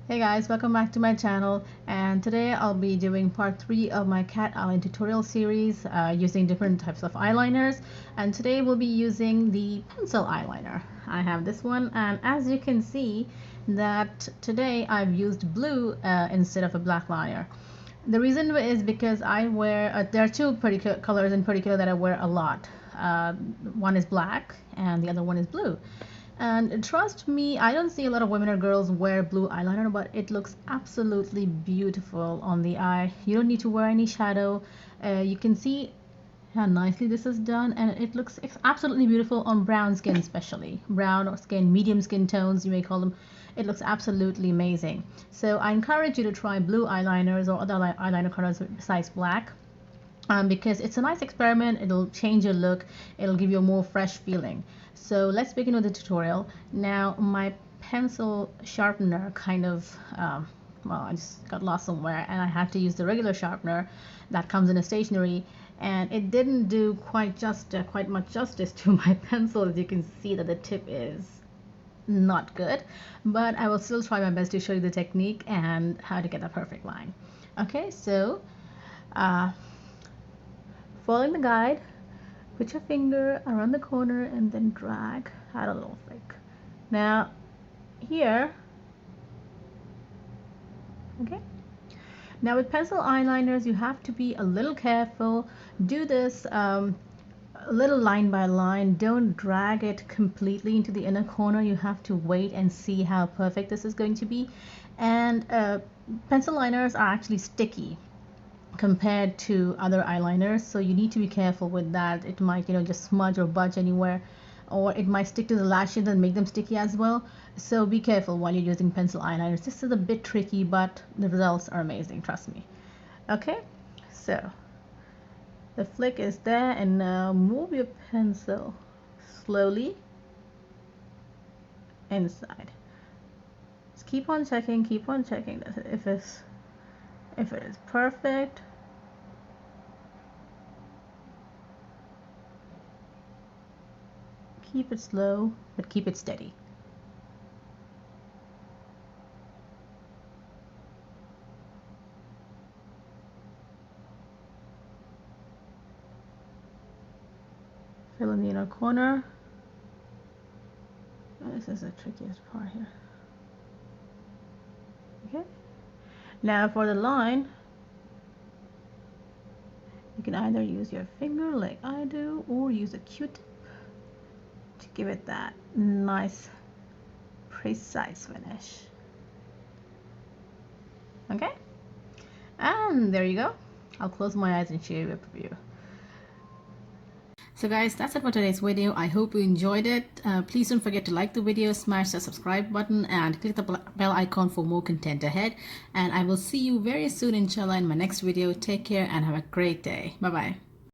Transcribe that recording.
Hey guys, welcome back to my channel, and today I'll be doing part 3 of my cat eyeliner tutorial series using different types of eyeliners. And today we'll be using the pencil eyeliner. I have this one, and as you can see that today I've used blue instead of a black liner. The reason is because I wear there are two colors in particular that I wear a lot. One is black and the other one is blue. And trust me, I don't see a lot of women or girls wear blue eyeliner, but it looks absolutely beautiful on the eye. You don't need to wear any shadow. You can see how nicely this is done, and it looks absolutely beautiful on brown skin, especially brown or skin, medium skin tones you may call them. It looks absolutely amazing. So I encourage you to try blue eyeliners or other eyeliner colors besides black. Because it's a nice experiment. It'll change your look, it'll give you a more fresh feeling. So let's begin with the tutorial. Now my pencil sharpener kind of well, I just got lost somewhere and I had to use the regular sharpener that comes in a stationery, and it didn't do quite much justice to my pencil. As you can see that the tip is not good, but I will still try my best to show you the technique and how to get the perfect line. Okay, so following the guide, put your finger around the corner and then drag out a little flick. Now here, okay. Now with pencil eyeliners, you have to be a little careful. Do this a little line by line. Don't drag it completely into the inner corner. You have to wait and see how perfect this is going to be. And pencil liners are actually sticky compared to other eyeliners, so you need to be careful with that. It might, just smudge or budge anywhere, or it might stick to the lashes and make them sticky as well. So be careful while you're using pencil eyeliners. This is a bit tricky, but the results are amazing, trust me. Okay, so the flick is there, and now move your pencil slowly inside. Just keep on checking that if it is perfect. Keep it slow, but keep it steady. Fill in the inner corner. Oh, this is the trickiest part here. Okay. Now for the line, you can either use your finger like I do, or use a Q-tip to give it that nice, precise finish. Okay, and there you go. I'll close my eyes and show you a preview. So guys, that's it for today's video. I hope you enjoyed it. Please don't forget to like the video, smash the subscribe button, and click the bell icon for more content ahead. And I will see you very soon, inshallah, in my next video. Take care and have a great day. Bye bye.